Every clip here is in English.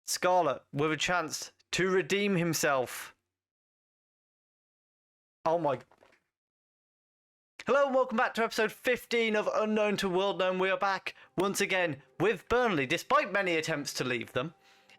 Scarlett with a chance to redeem himself. Oh my. Hello and welcome back to episode 15 of Unknown to World Known. We are back once again with Burnley, despite many attempts to leave them.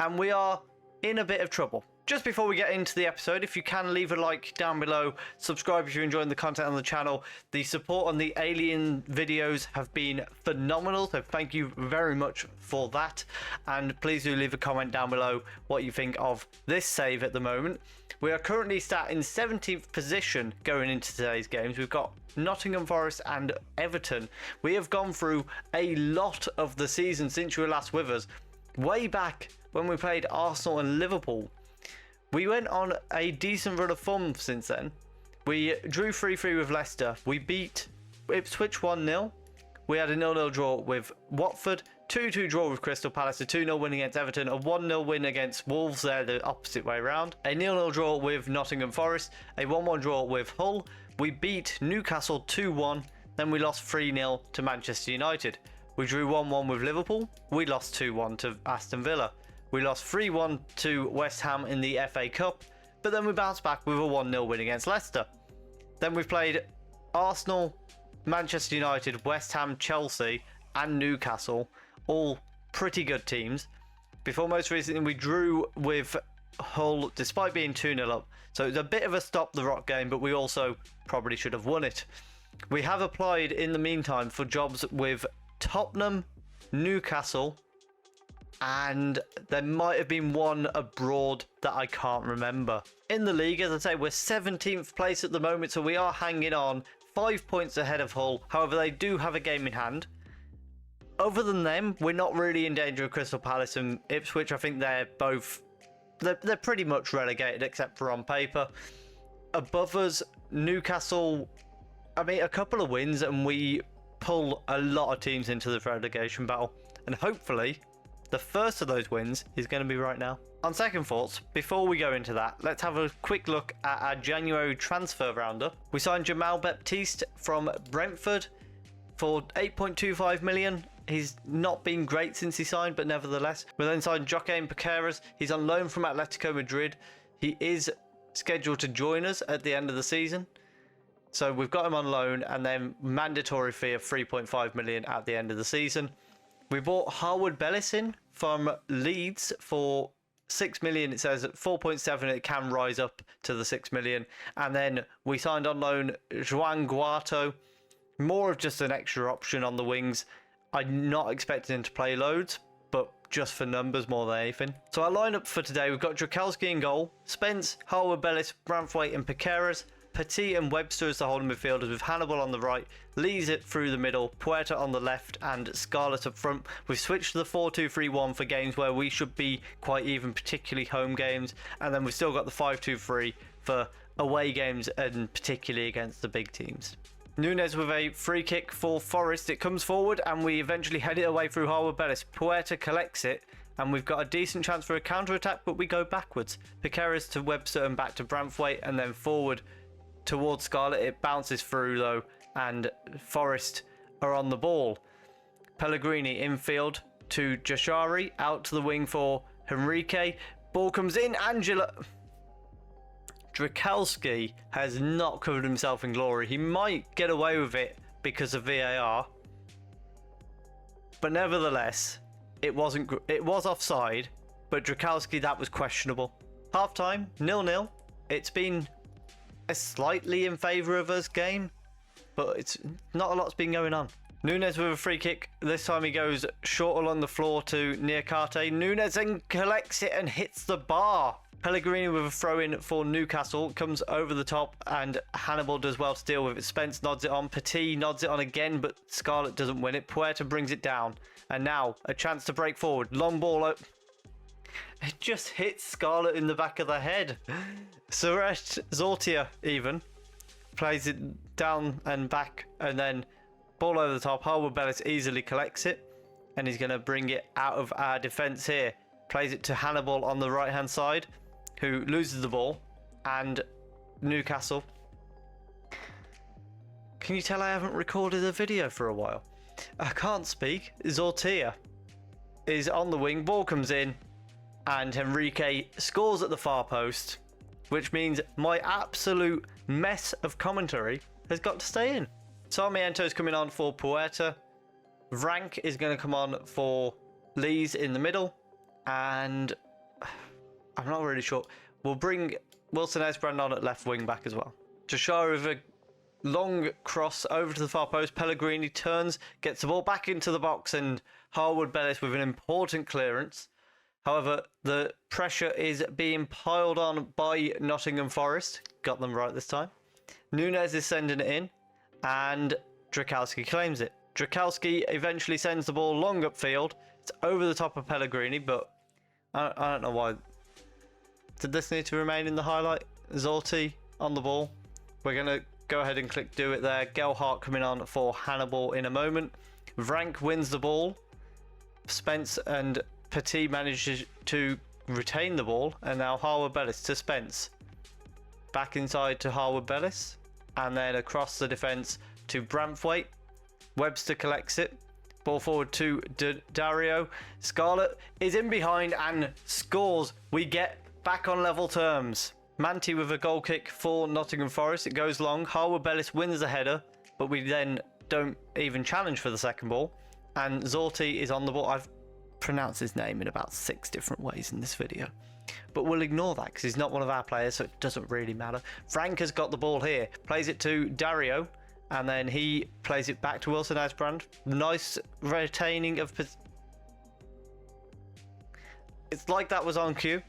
And we are in a bit of trouble. Just before we get into the episode, if you can leave a like down below, subscribe if you're enjoying the content on the channel. The support on the Alien videos have been phenomenal, so thank you very much for that. And please do leave a comment down below what you think of this save at the moment. We are currently sat in 17th position going into today's games. We've got Nottingham Forest and Everton. We have gone through a lot of the season since you were last with us. Way back when we played Arsenal and Liverpool. We went on a decent run of form since then. We drew 3-3 with Leicester. We beat Ipswich 1-0. We had a 0-0 draw with Watford, 2-2 draw with Crystal Palace, a 2-0 win against Everton, a 1-0 win against Wolves, they're the opposite way around, a 0-0 draw with Nottingham Forest, a 1-1 draw with Hull. We beat Newcastle 2-1, then we lost 3-0 to Manchester United. We drew 1-1 with Liverpool. We lost 2-1 to Aston Villa. We lost 3-1 to West Ham in the FA Cup, but then we bounced back with a 1-0 win against Leicester. Then we've played Arsenal, Manchester United, West Ham, Chelsea and Newcastle, all pretty good teams. Before most recently we drew with Hull despite being 2-0 up, so it was a bit of a stop the rock game, but we also probably should have won it. We have applied in the meantime for jobs with Tottenham, Newcastle, and there might have been one abroad that I can't remember. In the league, as I say, we're 17th place at the moment, so we are hanging on 5 points ahead of Hull. However, they do have a game in hand. Other than them, we're not really in danger of Crystal Palace and Ipswich. I think they're pretty much relegated except for on paper. Above us, Newcastle, I mean, a couple of wins and we pull a lot of teams into the relegation battle, and hopefully the first of those wins is going to be right now. On second thoughts, before we go into that, let's have a quick look at our January transfer roundup. We signed Jamal Baptiste from Brentford for 8.25 million. He's not been great since he signed, but nevertheless. We then signed Joaquin Piqueras. He's on loan from Atletico Madrid. He is scheduled to join us at the end of the season. So we've got him on loan, and then mandatory fee of 3.5 million at the end of the season. We bought Harwood Bellis in from Leeds for 6 million. It says at 4.7 it can rise up to the 6 million. And then we signed on loan João Guato, more of just an extra option on the wings. I'm not expecting him to play loads, but just for numbers more than anything. So our lineup for today, we've got Drakelski in goal, Spence, Harwood Bellis, Branthwaite and Piqueras, Petit and Webster as the holding midfielders, with Hannibal on the right, Lees it through the middle, Puerta on the left and Scarlett up front. We've switched to the 4-2-3-1 for games where we should be quite even, particularly home games, and then we've still got the 5-2-3 for away games and particularly against the big teams. Nunes with a free kick for Forest. It comes forward and we eventually head it away through Harwood Bellis. Puerta collects it and we've got a decent chance for a counter-attack, but we go backwards. Piqueras to Webster and back to Branthwaite, and then forward towards Scarlett. It bounces through though and Forest are on the ball. Pellegrini infield to Jashari, out to the wing for Henrique. Ball comes in, Angela. Drakelski has not covered himself in glory. He might get away with it because of VAR, but nevertheless it was offside, but Drakelski, that was questionable. Half time 0-0. It's been a slightly in favour of us game, but it's not a lot's been going on. Nunes with a free kick. This time he goes short along the floor to Niakate. Nunes then collects it and hits the bar. Pellegrini with a throw in for Newcastle, comes over the top and Hannibal does well to deal with it. Spence nods it on, Petit nods it on again, but Scarlett doesn't win it. Puerta brings it down, and now a chance to break forward. Long ball out. It just hits Scarlett in the back of the head. Suresh Zortia even plays it down and back, and then ball over the top. Harwood Bellis easily collects it, and he's going to bring it out of our defence here. Plays it to Hannibal on the right hand side, who loses the ball, and Newcastle. Can you tell I haven't recorded a video for a while? I can't speak. Zortia is on the wing, ball comes in, and Henrique scores at the far post, which means my absolute mess of commentary has got to stay in. Sarmiento's coming on for Puerta. Rank is going to come on for Lees in the middle, and I'm not really sure. We'll bring Wilson Esbrand on at left wing back as well. Joshua with a long cross over to the far post. Pellegrini turns, gets the ball back into the box, and Harwood Bellis with an important clearance. However, the pressure is being piled on by Nottingham Forest. Got them right this time. Nunes is sending it in, and Drakowski claims it. Drakowski eventually sends the ball long upfield. It's over the top of Pellegrini, but I don't know why. Did this need to remain in the highlight? Zorti on the ball. We're going to go ahead and click do it there. Gelhardt coming on for Hannibal in a moment. Vrank wins the ball. Spence and Petit manages to retain the ball, and now Harwood Bellis to Spence. Back inside to Harwood Bellis, and then across the defence to Bramthwaite. Webster collects it. Ball forward to Dario. Scarlett is in behind and scores. We get back on level terms. Manti with a goal kick for Nottingham Forest. It goes long. Harwood Bellis wins the header, but we then don't even challenge for the second ball. And Zorti is on the ball. I've pronounced his name in about 6 different ways in this video, but we'll ignore that because he's not one of our players, so it doesn't really matter. Frank has got the ball here. Plays it to Dario, and then he plays it back to Wilson Esbrand. Nice retaining of... It's like that was on cue.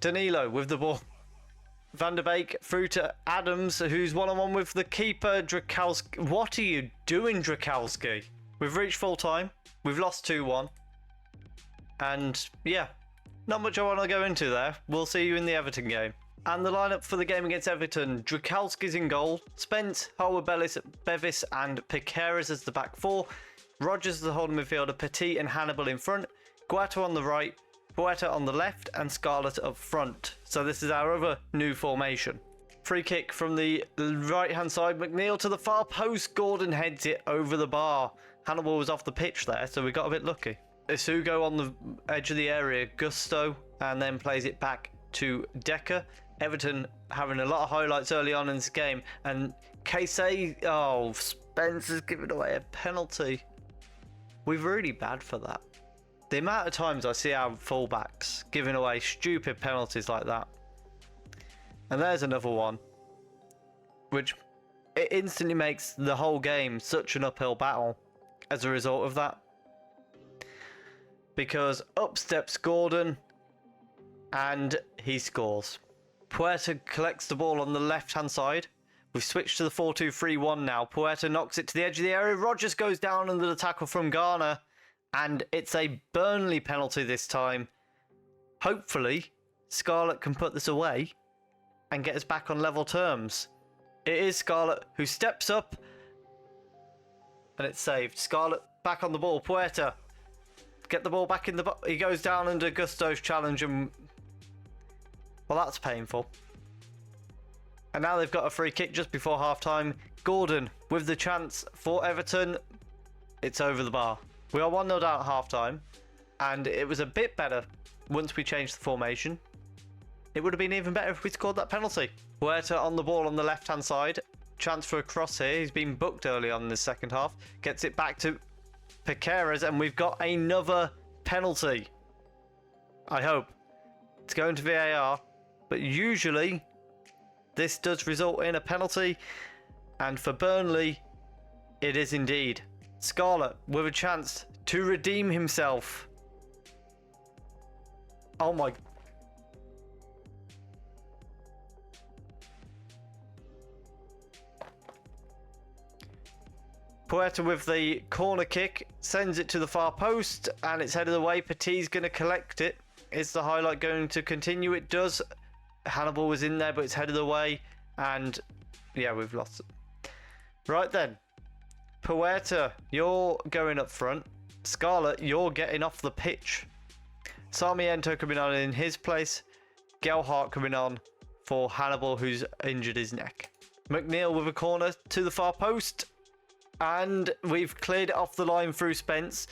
Danilo with the ball. Van der Beek through to Adams, who's one-on-one with the keeper, Drakowski. What are you doing, Drakowski? We've reached full time. We've lost 2-1. And, yeah, not much I want to go into there. We'll see you in the Everton game. And the lineup for the game against Everton. Drakowski's in goal. Spence, Harwood Bellis, Bevis and Piqueras as the back four. Rogers as the holding midfielder. Petit and Hannibal in front. Guato on the right. Puerta on the left and Scarlett up front. So this is our other new formation. Free kick from the right hand side. McNeil to the far post. Gordon heads it over the bar. Hannibal was off the pitch there, so we got a bit lucky. Isugo on the edge of the area. Gusto, and then plays it back to Decker. Everton having a lot of highlights early on in this game. And Casey, oh, Spence has given away a penalty. We're really bad for that. The amount of times I see our fullbacks giving away stupid penalties like that. And there's another one, which it instantly makes the whole game such an uphill battle as a result of that. Because up steps Gordon and he scores. Puerta collects the ball on the left-hand side. We've switched to the 4-2-3-1 now. Puerta knocks it to the edge of the area. Rogers goes down under the tackle from Garner. And it's a Burnley penalty this time. Hopefully, Scarlett can put this away and get us back on level terms. It is Scarlett who steps up. And it's saved. Scarlett back on the ball. Puerta. Get the ball back in the box. He goes down under Gusto's challenge and... Well, that's painful. And now they've got a free kick just before half-time. Gordon with the chance for Everton. It's over the bar. We are 1-0 down at half-time, and it was a bit better once we changed the formation. It would have been even better if we scored that penalty. Huerta on the ball on the left-hand side. Chance for a cross here. He's been booked early on in the second half. Gets it back to Piqueras, and we've got another penalty. I hope. It's going to VAR, but usually this does result in a penalty, and for Burnley, it is indeed. Scarlett with a chance to redeem himself. Oh my... Puerta with the corner kick, sends it to the far post, and it's headed away. Petit's going to collect it. Is the highlight going to continue? It does. Hannibal was in there, but it's headed away, and yeah, we've lost it. Right then. Puerta, you're going up front. Scarlett, you're getting off the pitch. Sarmiento coming on in his place. Gelhardt coming on for Hannibal, who's injured his neck. McNeil with a corner to the far post. And we've cleared it off the line through Spence.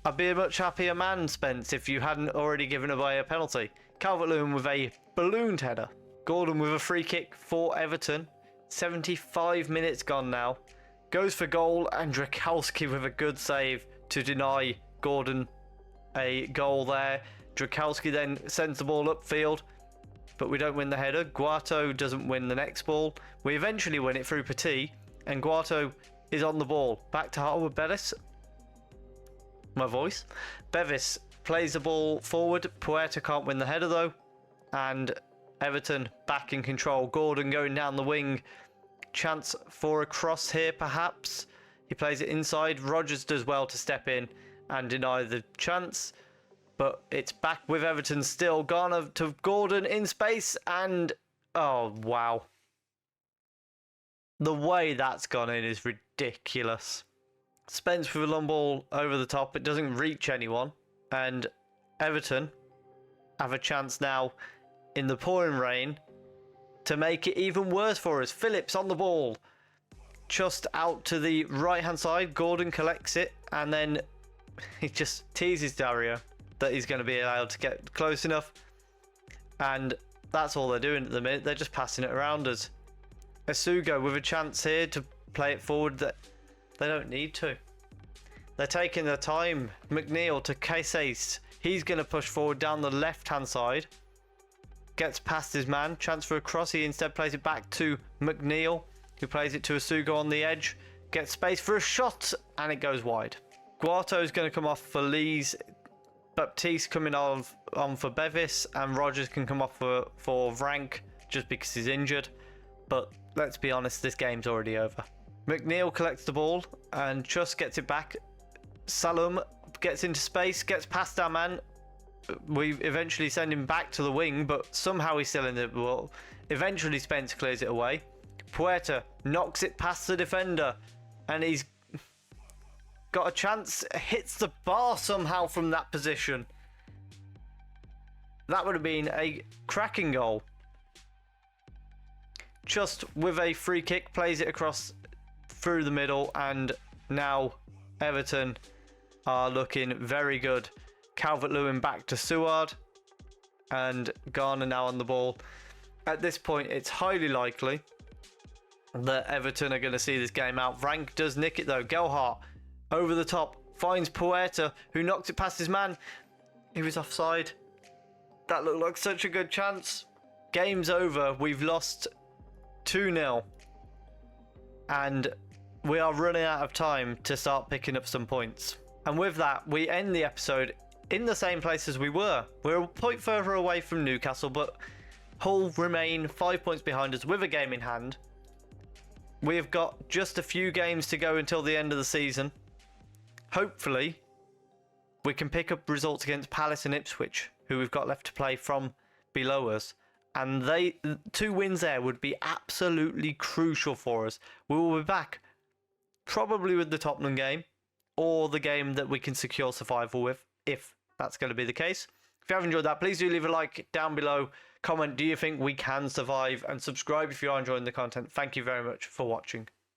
I'd be a much happier man, Spence, if you hadn't already given away a penalty. Calvert-Lewin with a ballooned header. Gordon with a free kick for Everton. 75 minutes gone now. Goes for goal, and Drakowski with a good save to deny Gordon a goal there. Drakowski then sends the ball upfield, but we don't win the header. Guato doesn't win the next ball. We eventually win it through Petit, and Guato is on the ball. Back to Harwood Bevis. My voice. Bevis plays the ball forward. Puerta can't win the header though, and Everton back in control. Gordon going down the wing. Chance for a cross here, perhaps. He plays it inside. Rodgers does well to step in and deny the chance. But it's back with Everton still. Garner to Gordon in space. And, oh, wow. The way that's gone in is ridiculous. Spence with a long ball over the top. It doesn't reach anyone. And Everton have a chance now in the pouring rain to make it even worse for us. Phillips on the ball. Just out to the right-hand side. Gordon collects it. And then he just teases Dario that he's going to be allowed to get close enough. And that's all they're doing at the minute. They're just passing it around us. Asugo with a chance here to play it forward that they don't need to. They're taking their time. McNeil to Casey. He's going to push forward down the left-hand side. Gets past his man. Chance for a cross. He instead plays it back to McNeil, who plays it to Asugo on the edge. Gets space for a shot, and it goes wide. Guato's going to come off for Lees. Baptiste coming on for Bevis, and Rodgers can come off for Rank just because he's injured. But let's be honest, this game's already over. McNeil collects the ball and just gets it back. Salum gets into space, gets past our man. We eventually send him back to the wing, but somehow he's still in the ball. Eventually Spence clears it away. Puerta knocks it past the defender, and he's got a chance. Hits the bar somehow from that position. That would have been a cracking goal. Just with a free kick, plays it across through the middle, and now Everton are looking very good. Calvert-Lewin back to Seward, and Garner now on the ball. At this point, it's highly likely that Everton are going to see this game out. Rank does nick it though. Gelhardt over the top finds Puerta, who knocks it past his man. He was offside. That looked like such a good chance. Game's over. We've lost 2-0, and we are running out of time to start picking up some points. And with that, we end the episode in the same place as we were. We're a point further away from Newcastle, but Hull remain 5 points behind us with a game in hand. We have got just a few games to go until the end of the season. Hopefully, we can pick up results against Palace and Ipswich, who we've got left to play from below us. And 2 wins there would be absolutely crucial for us. We will be back probably with the Tottenham game, or the game that we can secure survival with, if that's going to be the case. If you have enjoyed that, please do leave a like down below. Comment, do you think we can survive? And subscribe if you are enjoying the content. Thank you very much for watching.